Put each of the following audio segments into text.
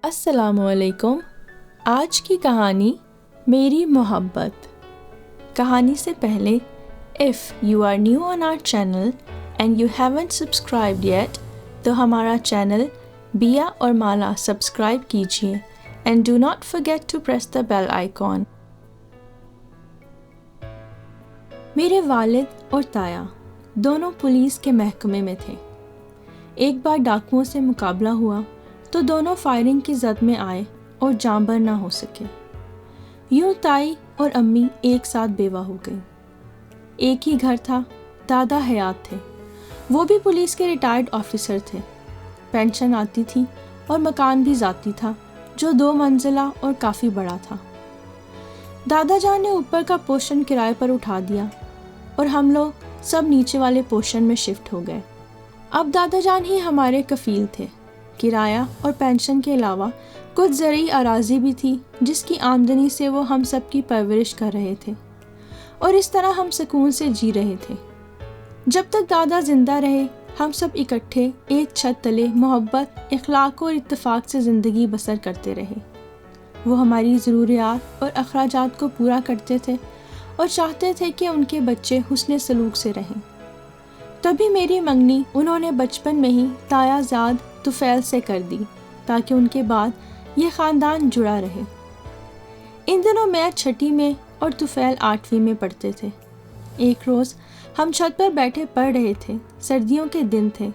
السلام علیکم۔ آج کی کہانی میری محبت۔ کہانی سے پہلے if you are new on our channel and you haven't subscribed yet تو ہمارا چینل بیا اور مالا سبسکرائب کیجیے and do not forget to press the bell icon۔ میرے والد اور تایا دونوں پولیس کے محکمے میں تھے۔ ایک بار ڈاکوؤں سے مقابلہ ہوا تو دونوں فائرنگ کی زد میں آئے اور جانبر نہ ہو سکے۔ یوں تائی اور امی ایک ساتھ بیوہ ہو گئی۔ ایک ہی گھر تھا، دادا حیات تھے، وہ بھی پولیس کے ریٹائرڈ آفیسر تھے۔ پینشن آتی تھی اور مکان بھی ذاتی تھا جو 2 منزلہ اور کافی بڑا تھا۔ دادا جان نے اوپر کا پورشن کرائے پر اٹھا دیا اور ہم لوگ سب نیچے والے پورشن میں شفٹ ہو گئے۔ اب دادا جان ہی ہمارے کفیل تھے۔ کرایہ اور پینشن کے علاوہ کچھ زرعی اراضی بھی تھی جس کی آمدنی سے وہ ہم سب کی پرورش کر رہے تھے اور اس طرح ہم سکون سے جی رہے تھے۔ جب تک دادا زندہ رہے ہم سب اکٹھے ایک چھت تلے محبت، اخلاق اور اتفاق سے زندگی بسر کرتے رہے۔ وہ ہماری ضروریات اور اخراجات کو پورا کرتے تھے اور چاہتے تھے کہ ان کے بچے حسن سلوک سے رہیں۔ تبھی میری منگنی انہوں نے بچپن میں ہی تایا زاد طفیل سے کر دی تاکہ ان کے بعد یہ خاندان جڑا رہے۔ ان دنوں میں 6ٹھی میں اور طفیل 8ویں میں پڑھتے تھے۔ ایک روز ہم چھت پر بیٹھے پڑھ رہے تھے، سردیوں کے دن تھے۔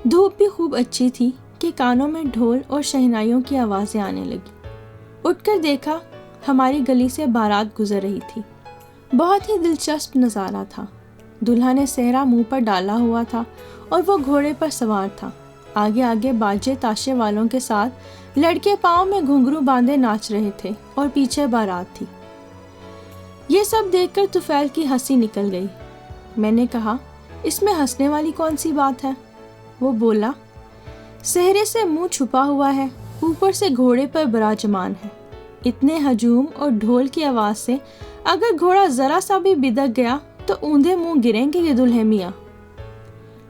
دھوپ بھی خوب اچھی تھی کہ کانوں میں ڈھول اور شہنائیوں کی آوازیں آنے لگی۔ اٹھ کر دیکھا ہماری گلی سے بارات گزر رہی تھی۔ بہت ہی دلچسپ نظارہ تھا۔ دلہا نے صحرا منہ پر ڈالا ہوا تھا اور وہ گھوڑے پر سوار تھا۔ آگے آگے باجے تاشے والوں کے ساتھ لڑکے پاؤں میں گھنگرو باندھے ناچ رہے تھے اور پیچھے بارات تھی۔ یہ سب دیکھ کر طفیل کی ہنسی نکل گئی۔ میں نے کہا، اس میں ہنسنے والی کون سی بات ہے؟ وہ بولا، صحرے سے منہ چھپا ہوا ہے، اوپر سے گھوڑے پر براجمان ہے۔ اتنے ہجوم اور ڈھول کی آواز سے اگر گھوڑا ذرا سا بھی بدک گیا تو اوندھے منہ گریں گے یہ دلہے میاں۔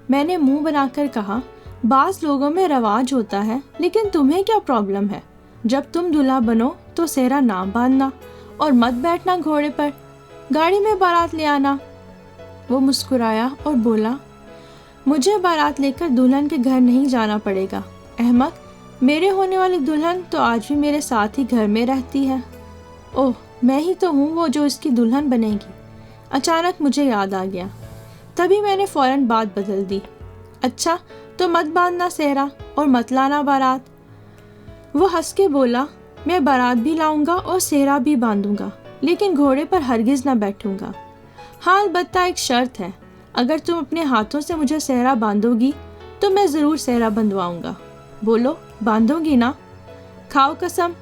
میں نے منہ بنا کر کہا، بعض لوگوں میں رواج ہوتا ہے لیکن تمہیں کیا پرابلم ہے؟ جب تم دلہا بنو تو صحرا نہ باندھنا اور مت بیٹھنا گھوڑے پر، گاڑی میں بارات لے آنا۔ وہ مسکرایا اور بولا، مجھے بارات لے کر دلہن کے گھر نہیں جانا پڑے گا۔ احمق، میرے ہونے والی دلہن تو آج بھی میرے ساتھ ہی گھر میں رہتی ہے۔ اوہ، میں ہی تو ہوں وہ جو اس کی دلہن بنے گی۔ اچانک مجھے یاد آ گیا۔ تبھی میں نے فوراً بات بدل دی، اچھا تو مت باندھنا صحرا اور مت لانا بارات۔ وہ ہنس کے بولا، میں بارات بھی لاؤں گا اور صحرا بھی باندھوں گا لیکن گھوڑے پر ہرگز نہ بیٹھوں گا۔ ہاں، البتہ ایک شرط ہے، اگر تم اپنے ہاتھوں سے مجھے صحرا باندھو گی تو میں ضرور صحرا بندھواؤں گا۔ بولو، باندھو گی نا؟ کھاؤ قسم۔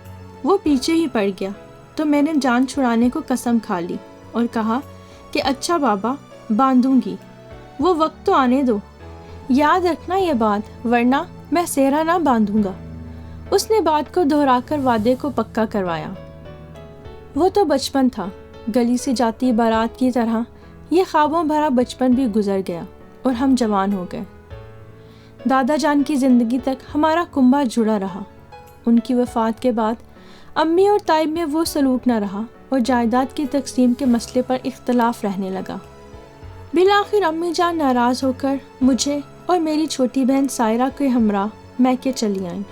وہ پیچھے ہی پڑ گیا تو میں نے جان چھڑانے کو قسم کھا لی اور کہا کہ اچھا بابا، باندھوں گی، وہ وقت تو آنے دو۔ یاد رکھنا یہ بات، ورنہ میں صحرا نہ باندھوں گا۔ اس نے بات کو دہرا کر وعدے کو پکا کروایا۔ وہ تو بچپن تھا، گلی سے جاتی بارات کی طرح یہ خوابوں بھرا بچپن بھی گزر گیا اور ہم جوان ہو گئے۔ دادا جان کی زندگی تک ہمارا کنبہ جڑا رہا۔ ان کی وفات کے بعد امی اور تائی میں وہ سلوک نہ رہا اور جائیداد کی تقسیم کے مسئلے پر اختلاف رہنے لگا۔ بالآخر امی جان ناراض ہو کر مجھے اور میری چھوٹی بہن سائرہ کے ہمراہ میکے چلی آئیں۔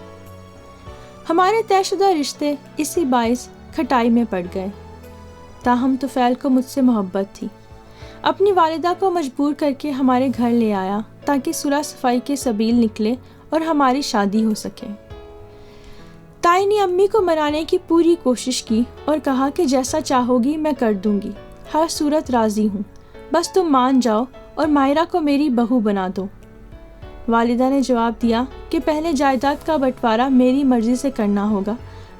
ہمارے طے شدہ رشتے اسی باعث کھٹائی میں پڑ گئے۔ تاہم طفیل کو مجھ سے محبت تھی۔ اپنی والدہ کو مجبور کر کے ہمارے گھر لے آیا تاکہ صلح صفائی کے سبیل نکلے اور ہماری شادی ہو سکے۔ تائی نے امی کو منانے کی پوری کوشش کی اور کہا کہ جیسا چاہو گی میں کر دوں گی، ہر صورت راضی ہوں، بس تم مان جاؤ اور ماہرہ کو میری بہو بنا دو۔ والدہ نے جواب دیا کہ پہلے جائیداد کا بٹوارا میری مرضی سے کرنا ہوگا،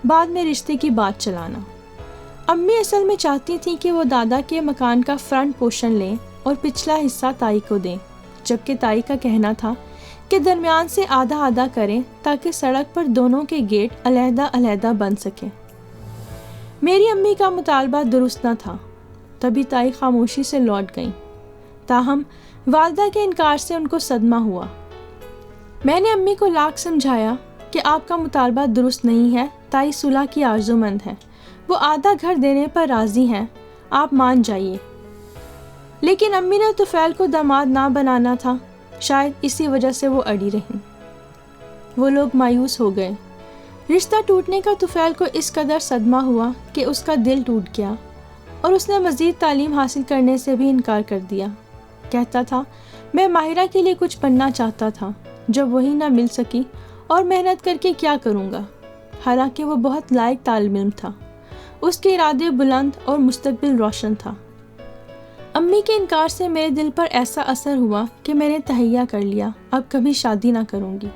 بعد میں رشتے کی بات چلانا۔ امی اصل میں چاہتی تھیں کہ وہ دادا کے مکان کا فرنٹ پورشن لیں اور پچھلا حصہ تائی کو دیں، جبکہ تائی کا کہنا تھا کہ درمیان سے آدھا آدھا کریں تاکہ سڑک پر دونوں کے گیٹ علیحدہ علیحدہ بن سکیں۔ میری امی کا مطالبہ درست نہ تھا، تبھی تائی خاموشی سے لوٹ گئیں۔ تاہم والدہ کے انکار سے ان کو صدمہ ہوا۔ میں نے امی کو لاکھ سمجھایا کہ آپ کا مطالبہ درست نہیں ہے، تائی صلح کی آرزو مند ہے، وہ آدھا گھر دینے پر راضی ہیں، آپ مان جائیے۔ لیکن امی نے طفیل کو داماد نہ بنانا تھا، شاید اسی وجہ سے وہ اڑی رہیں۔ وہ لوگ مایوس ہو گئے۔ رشتہ ٹوٹنے کا طفیل کو اس قدر صدمہ ہوا کہ اس کا دل ٹوٹ گیا اور اس نے مزید تعلیم حاصل کرنے سے بھی انکار کر دیا۔ کہتا تھا میں ماہرہ کے لیے کچھ بننا چاہتا تھا، جب وہی نہ مل سکی اور محنت کر کے کیا کروں گا، حالانکہ وہ بہت لائق طالب علم تھا، اس کے ارادے بلند اور مستقبل روشن تھا۔ امی کے انکار سے میرے دل پر ایسا اثر ہوا کہ میں نے تہیہ کر لیا اب کبھی شادی نہ کروں گی۔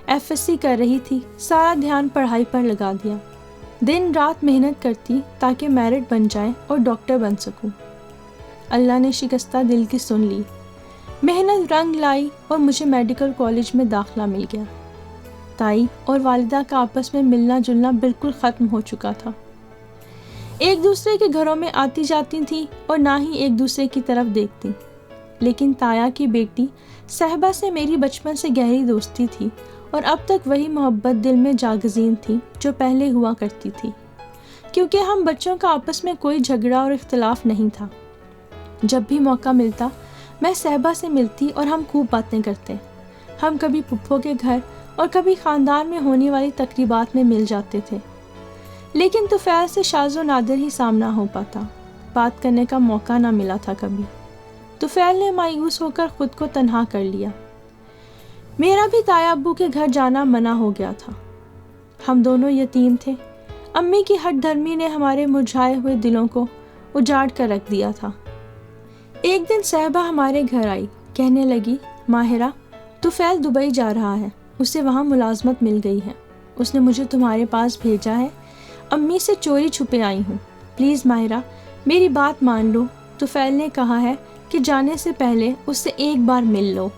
FSC کر رہی تھی، سارا دھیان پڑھائی پر لگا دیا، دن رات محنت کرتی تاکہ میرٹ بن جائے اور ڈاکٹر بن سکوں۔ اللہ نے شکستہ دل کی سن لی، محنت رنگ لائی اور مجھے میڈیکل کالج میں داخلہ مل گیا۔ تائی اور والدہ کا آپس میں ملنا جلنا بالکل ختم ہو چکا تھا، ایک دوسرے کے گھروں میں آتی جاتی تھیں اور نہ ہی ایک دوسرے کی طرف دیکھتی۔ لیکن تایا کی بیٹی صاحبہ سے میری بچپن سے گہری دوستی تھی اور اب تک وہی محبت دل میں جاگزین تھی جو پہلے ہوا کرتی تھی، کیونکہ ہم بچوں کا آپس میں کوئی جھگڑا اور اختلاف نہیں تھا۔ جب بھی موقع ملتا میں صاحبہ سے ملتی اور ہم خوب باتیں کرتے۔ ہم کبھی پھپھو کے گھر اور کبھی خاندان میں ہونے والی تقریبات میں مل جاتے تھے، لیکن طفیل سے شاذ و نادر ہی سامنا ہو پاتا، بات کرنے کا موقع نہ ملا تھا کبھی۔ طفیل نے مایوس ہو کر خود کو تنہا کر لیا۔ میرا بھی تایا ابو کے گھر جانا منع ہو گیا تھا، ہم دونوں یتیم تھے۔ امی کی ہٹ دھرمی نے ہمارے مرجھائے ہوئے دلوں کو اجاڑ کر رکھ دیا تھا۔ ایک دن صاحبہ ہمارے گھر آئی، کہنے لگی ماہرہ طفیل دبئی جا رہا ہے، اسے وہاں ملازمت مل گئی ہے، اس نے مجھے تمہارے پاس بھیجا ہے، امی سے چوری چھپے آئی ہوں، پلیز ماہرہ میری بات مان لو، طفیل نے کہا ہے کہ جانے سے پہلے اس سے ایک بار مل لو۔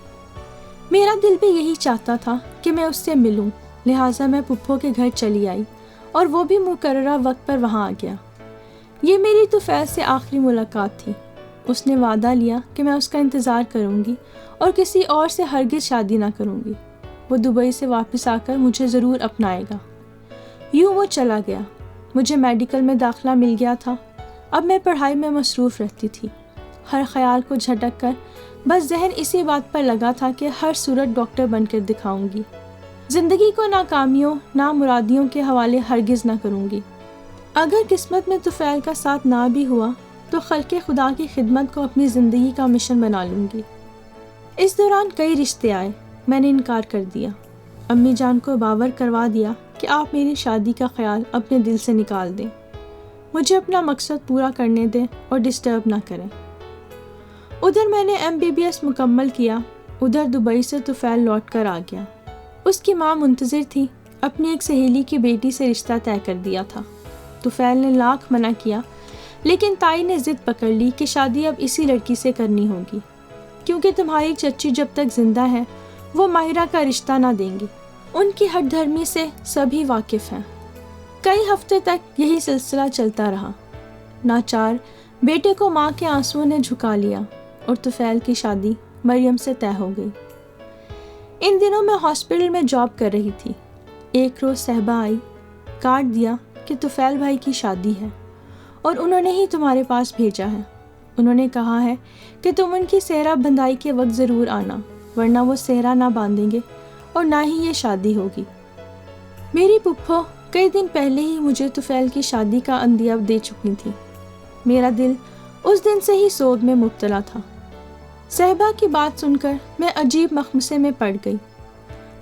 میرا دل بھی یہی چاہتا تھا کہ میں اس سے ملوں، لہٰذا میں پھپھو کے گھر چلی آئی اور وہ بھی مقررہ وقت پر وہاں آ گیا۔ یہ میری طفیل سے آخری ملاقات تھی۔ اس نے وعدہ لیا کہ میں اس کا انتظار کروں گی اور کسی اور سے ہرگز شادی نہ کروں گی، وہ دبئی سے واپس آ کر مجھے ضرور اپنائے گا۔ یوں وہ چلا گیا، مجھے میڈیکل میں داخلہ مل گیا تھا۔ اب میں پڑھائی میں مصروف رہتی تھی، ہر خیال کو جھٹک کر بس ذہن اسی بات پر لگا تھا کہ ہر صورت ڈاکٹر بن کر دکھاؤں گی، زندگی کو ناکامیوں نامرادیوں کے حوالے ہرگز نہ کروں گی۔ اگر قسمت میں طفیل کا ساتھ نہ بھی ہوا تو خلق خدا کی خدمت کو اپنی زندگی کا مشن بنا لوں گی۔ اس دوران کئی رشتے آئے، میں نے انکار کر دیا۔ امی جان کو باور کروا دیا کہ آپ میری شادی کا خیال اپنے دل سے نکال دیں، مجھے اپنا مقصد پورا کرنے دیں اور ڈسٹرب نہ کریں۔ ادھر میں نے MBBS مکمل کیا، ادھر دبئی سے طفیل لوٹ کر آ گیا۔ اس کی ماں منتظر تھی، اپنی ایک سہیلی کی بیٹی سے رشتہ طے کر دیا تھا۔ طفیل نے لاکھ منع کیا، لیکن تائی نے ضد پکڑ لی کہ شادی اب اسی لڑکی سے کرنی ہوگی، کیونکہ تمہاری چچی جب تک زندہ ہے وہ ماہرہ کا رشتہ نہ دیں گی۔ ان کی ہٹ دھرمی سے سبھی واقف ہیں۔ کئی ہفتے تک یہی سلسلہ چلتا رہا۔ ناچار بیٹے کو ماں کے آنسوؤں نے جھکا لیا اور طفیل کی شادی مریم سے طے ہو گئی۔ ان دنوں میں ہاسپٹل میں جاب کر رہی تھی۔ ایک روز صاحبہ آئی، کارڈ دیا کہ طفیل بھائی کی شادی ہے اور انہوں نے ہی تمہارے پاس بھیجا ہے۔ انہوں نے کہا ہے کہ تم ان کی سہرا بندھائی کے وقت ضرور آنا، ورنہ وہ سہرا نہ باندھیں گے اور نہ ہی یہ شادی ہوگی۔ میری پھپھو کئی دن پہلے ہی مجھے طفیل کی شادی کا عندیہ دے چکی تھی۔ میرا دل اس دن سے ہی سوگ میں مبتلا تھا۔ صاحبہ کی بات سن کر میں عجیب مخمصے میں پڑ گئی۔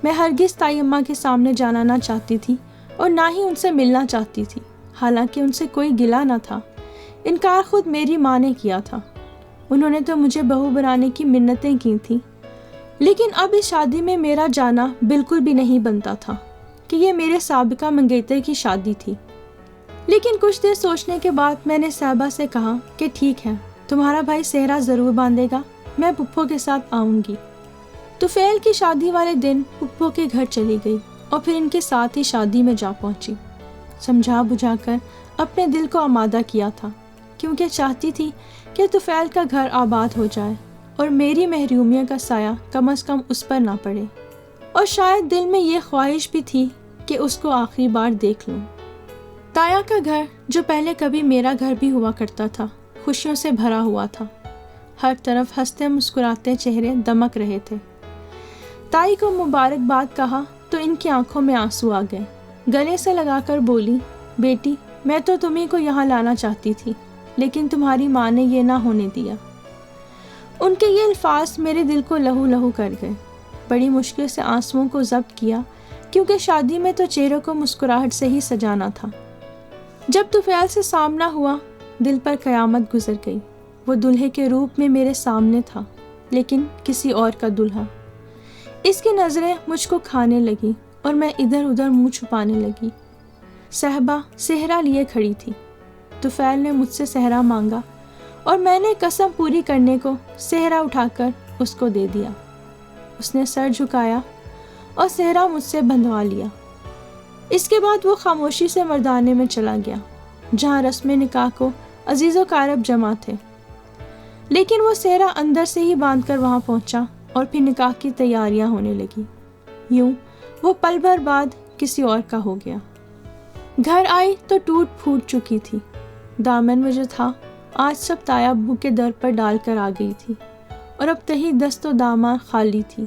میں ہرگز تائی اماں کے سامنے جانا نہ چاہتی تھی اور نہ ہی ان سے ملنا چاہتی تھی، حالانکہ ان سے کوئی گلہ نہ تھا۔ انکار خود میری ماں نے کیا تھا۔ انہوں نے تو مجھے بہو بنانے کی منتیں کی تھیں، لیکن اب اس شادی میں میرا جانا بالکل بھی نہیں بنتا تھا کہ یہ میرے سابقہ منگیتر کی شادی تھی۔ لیکن کچھ دیر سوچنے کے بعد میں نے صاحبہ سے کہا کہ ٹھیک ہے، تمہارا بھائی سہرا ضرور باندھے گا، میں پھپھو کے ساتھ آؤں گی۔ طفیل کی شادی والے دن پھپھو کے گھر چلی گئی اور پھر ان کے ساتھ ہی شادی میں جا پہنچی۔ سمجھا بجھا کر اپنے دل کو آمادہ کیا تھا، کیونکہ چاہتی تھی کہ طفیل کا گھر آباد ہو جائے اور میری محرومیت کا سایہ کم از کم اس پر نہ پڑے۔ اور شاید دل میں یہ خواہش بھی تھی کہ اس کو آخری بار دیکھ لوں۔ تایا کا گھر، جو پہلے کبھی میرا گھر بھی ہوا کرتا تھا، خوشیوں سے بھرا ہوا تھا۔ ہر طرف ہنستے مسکراتے چہرے دمک رہے تھے۔ تائی کو مبارکباد کہا تو ان کی آنکھوں میں آنسو آ گئے۔ گلے سے لگا کر بولی، بیٹی میں تو تمہیں کو یہاں لانا چاہتی تھی، لیکن تمہاری ماں نے یہ نہ ہونے دیا۔ ان کے یہ الفاظ میرے دل کو لہو لہو کر گئے۔ بڑی مشکل سے آنسوؤں کو ضبط کیا، کیونکہ شادی میں تو چہروں کو مسکراہٹ سے ہی سجانا تھا۔ جب طفیل سے سامنا ہوا، دل پر قیامت گزر گئی۔ وہ دلہے کے روپ میں میرے سامنے تھا، لیکن کسی اور کا دلہا۔ اس کی نظریں مجھ کو کھانے لگی اور میں ادھر ادھر منہ چھپانے لگی۔ صحبا صحرا لیے کھڑی تھی۔ طفیل نے مجھ سے صحرا مانگا اور میں نے قسم پوری کرنے کو صحرا اٹھا کر اس کو دے دیا۔ اس نے سر جھکایا اور صحرا مجھ سے بندھوا لیا۔ اس کے بعد وہ خاموشی سے مردانے میں چلا گیا، جہاں رسم نکاح کو عزیز و قارب جمع تھے، لیکن وہ صحرا اندر سے ہی باندھ کر وہاں پہنچا اور پھر نکاح کی تیاریاں ہونے لگی۔ یوں وہ پل بھر بعد کسی اور کا ہو گیا۔ گھر آئی تو ٹوٹ پھوٹ چکی تھی۔ دامن میں جو تھا آج سب تایا ابو کے در پر ڈال کر آ گئی تھی، اور اب تہی دست و دامن خالی تھی۔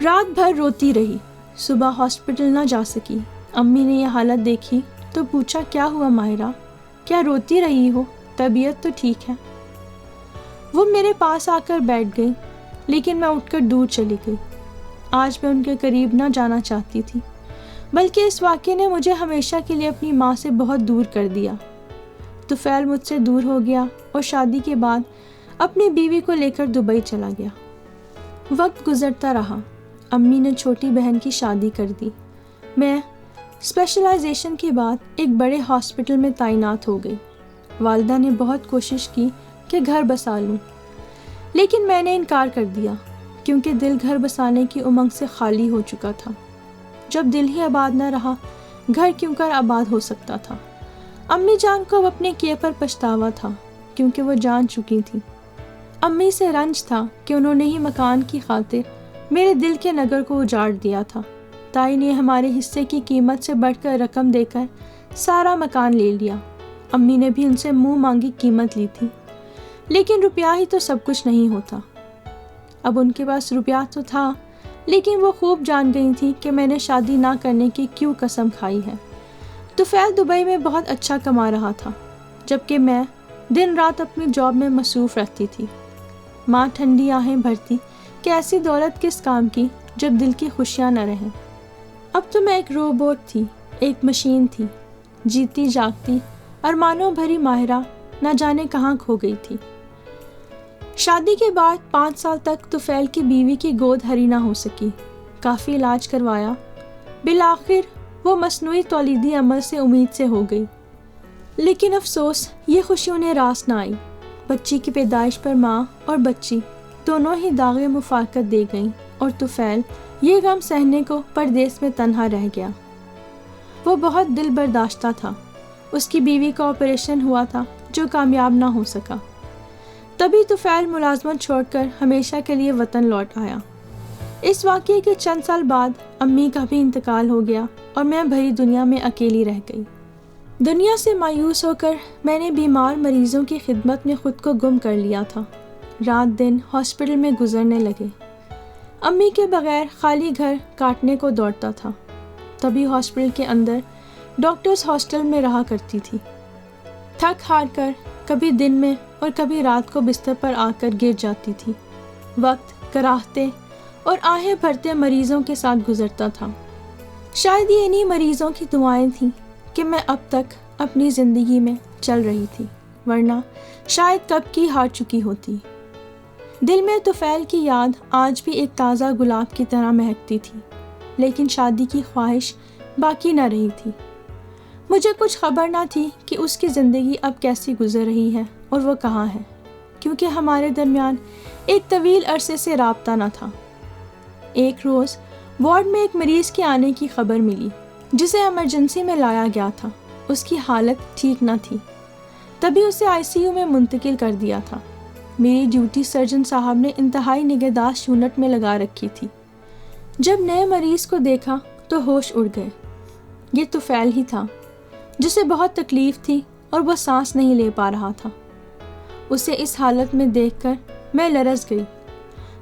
رات بھر روتی رہی، صبح ہاسپٹل نہ جا سکی۔ امی نے یہ حالت دیکھی تو پوچھا، کیا ہوا ماہرہ، کیا روتی رہی ہو؟ طبیعت تو ٹھیک ہے؟ وہ میرے پاس آ کر بیٹھ گئی، لیکن میں اٹھ کر دور چلی گئی۔ آج میں ان کے قریب نہ جانا چاہتی تھی، بلکہ اس واقعے نے مجھے ہمیشہ کے لیے اپنی ماں سے بہت دور کر دیا۔ طفیل مجھ سے دور ہو گیا اور شادی کے بعد اپنی بیوی کو لے کر دبئی چلا گیا۔ وقت گزرتا رہا، امی نے چھوٹی بہن کی شادی کر دی۔ میں اسپیشلائزیشن کے بعد ایک بڑے ہاسپٹل میں تعینات ہو گئی۔ والدہ نے بہت کوشش کی کہ گھر بسا لوں، لیکن میں نے انکار کر دیا، کیونکہ دل گھر بسانے کی امنگ سے خالی ہو چکا تھا۔ جب دل ہی آباد نہ رہا، گھر کیوں کر آباد ہو سکتا تھا؟ امی جان کو اب اپنے کیے پر پچھتاوا تھا، کیونکہ وہ جان چکی تھی۔ امی سے رنج تھا کہ انہوں نے ہی مکان کی خاطر میرے دل کے نگر کو اجاڑ دیا تھا۔ تائی نے ہمارے حصے کی قیمت سے بڑھ کر رقم دے کر سارا مکان لے لیا۔ امی نے بھی ان سے منہ مانگی قیمت لی تھی، لیکن روپیہ ہی تو سب کچھ نہیں ہوتا۔ اب ان کے پاس روپیہ تو تھا، لیکن وہ خوب جان گئی تھی کہ میں نے شادی نہ کرنے کی کیوں قسم کھائی ہے۔ طفیل دبئی میں بہت اچھا کما رہا تھا، جبکہ میں دن رات اپنی جاب میں مصروف رہتی تھی۔ ماں ٹھنڈی آہیں بھرتی کہ ایسی دولت کس کام کی جب دل کی خوشیاں نہ رہیں۔ اب تو میں ایک روبوٹ تھی، ایک مشین تھی، جیتی جاگتی ارمانوں بھری ماہرہ نہ جانے کہاں کھو گئی تھی۔ شادی کے بعد 5 سال تک طفیل کی بیوی کی گود ہری نہ ہو سکی۔ کافی علاج کروایا، بالآخر وہ مصنوعی تولیدی عمل سے امید سے ہو گئی، لیکن افسوس یہ خوشی انہیں راس نہ آئی۔ بچی کی پیدائش پر ماں اور بچی دونوں ہی داغ مفارقت دے گئیں، اور طفیل یہ غم سہنے کو پردیس میں تنہا رہ گیا۔ وہ بہت دل برداشتہ تھا۔ اس کی بیوی کا آپریشن ہوا تھا جو کامیاب نہ ہو سکا۔ تبھی طفیل ملازمت چھوڑ کر ہمیشہ کے لیے وطن لوٹ آیا۔ اس واقعے کے چند سال بعد امی کا بھی انتقال ہو گیا اور میں بھری دنیا میں اکیلی رہ گئی۔ دنیا سے مایوس ہو کر میں نے بیمار مریضوں کی خدمت میں خود کو گم کر لیا تھا۔ رات دن ہاسپٹل میں گزرنے لگے۔ امی کے بغیر خالی گھر کاٹنے کو دوڑتا تھا۔ تبھی ہاسپٹل کے اندر ڈاکٹرز ہاسٹل میں رہا کرتی تھی۔ تھک ہار کر کبھی دن میں اور کبھی رات کو بستر پر آ کر گر جاتی تھی۔ وقت کراہتے اور آہیں بھرتے مریضوں کے ساتھ گزرتا تھا۔ شاید یہ انہی مریضوں کی دعائیں تھیں کہ میں اب تک اپنی زندگی میں چل رہی تھی، ورنہ شاید کب کی ہار چکی ہوتی۔ دل میں طفیل کی یاد آج بھی ایک تازہ گلاب کی طرح مہکتی تھی، لیکن شادی کی خواہش باقی نہ رہی تھی۔ مجھے کچھ خبر نہ تھی کہ اس کی زندگی اب کیسی گزر رہی ہے اور وہ کہاں ہے، کیونکہ ہمارے درمیان ایک طویل عرصے سے رابطہ نہ تھا۔ ایک روز وارڈ میں ایک مریض کے آنے کی خبر ملی، جسے ایمرجنسی میں لایا گیا تھا۔ اس کی حالت ٹھیک نہ تھی، تبھی اسے ICU میں منتقل کر دیا تھا۔ میری ڈیوٹی سرجن صاحب نے انتہائی نگہداشت یونٹ میں لگا رکھی تھی۔ جب نئے مریض کو دیکھا تو ہوش اڑ گئے۔ یہ طفیل ہی تھا جسے بہت تکلیف تھی اور وہ سانس نہیں لے پا رہا تھا۔ اسے اس حالت میں دیکھ کر میں لرز گئی۔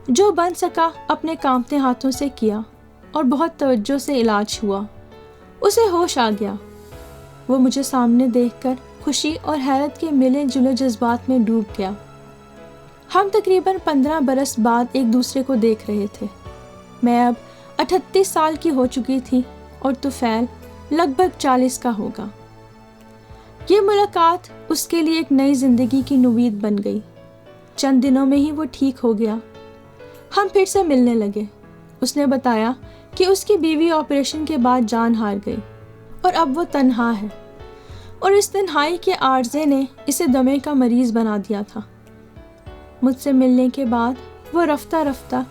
جو بن سکا اپنے کانپتے ہاتھوں سے کیا اور بہت توجہ سے علاج ہوا۔ اسے ہوش آ گیا۔ وہ مجھے سامنے دیکھ کر خوشی اور حیرت کے ملے جلے جذبات میں ڈوب گیا۔ ہم تقریباً 15 برس بعد ایک دوسرے کو دیکھ رہے تھے۔ میں اب 38 سال کی ہو چکی تھی اور طفیل لگ بھگ 40 کا ہوگا۔ یہ ملاقات اس کے لیے ایک نئی زندگی کی نوید بن گئی۔ چند دنوں میں ہی وہ ٹھیک ہو گیا۔ ہم پھر سے ملنے لگے۔ اس نے بتایا کہ اس کی بیوی آپریشن کے بعد جان ہار گئی اور اب وہ تنہا ہے، اور اس تنہائی کے عارضے نے اسے دمے کا مریض بنا دیا تھا۔ مجھ سے ملنے کے بعد وہ رفتہ رفتہ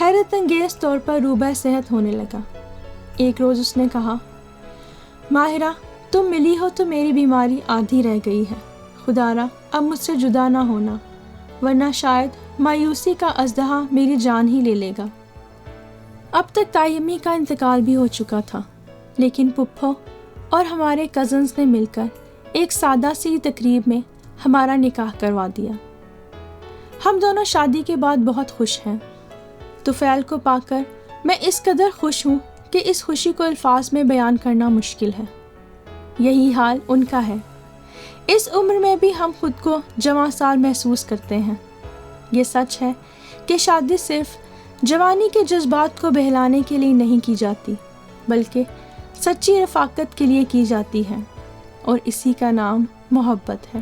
حیرت انگیز طور پر روبہ صحت ہونے لگا۔ ایک روز اس نے کہا، ماہرہ تم ملی ہو تو میری بیماری آدھی رہ گئی ہے۔ خدا را اب مجھ سے جدا نہ ہونا، ورنہ شاید مایوسی کا اژدہا میری جان ہی لے لے گا۔ اب تک تائیمی کا انتقال بھی ہو چکا تھا، لیکن پپھو اور ہمارے کزنز نے مل کر ایک سادہ سی تقریب میں ہمارا نکاح کروا دیا۔ ہم دونوں شادی کے بعد بہت خوش ہیں۔ طفیل کو پا کر میں اس قدر خوش ہوں کہ اس خوشی کو الفاظ میں بیان کرنا مشکل ہے۔ یہی حال ان کا ہے۔ اس عمر میں بھی ہم خود کو جوان سال محسوس کرتے ہیں۔ یہ سچ ہے کہ شادی صرف جوانی کے جذبات کو بہلانے کے لیے نہیں کی جاتی، بلکہ سچی رفاقت کے لیے کی جاتی ہے، اور اسی کا نام محبت ہے۔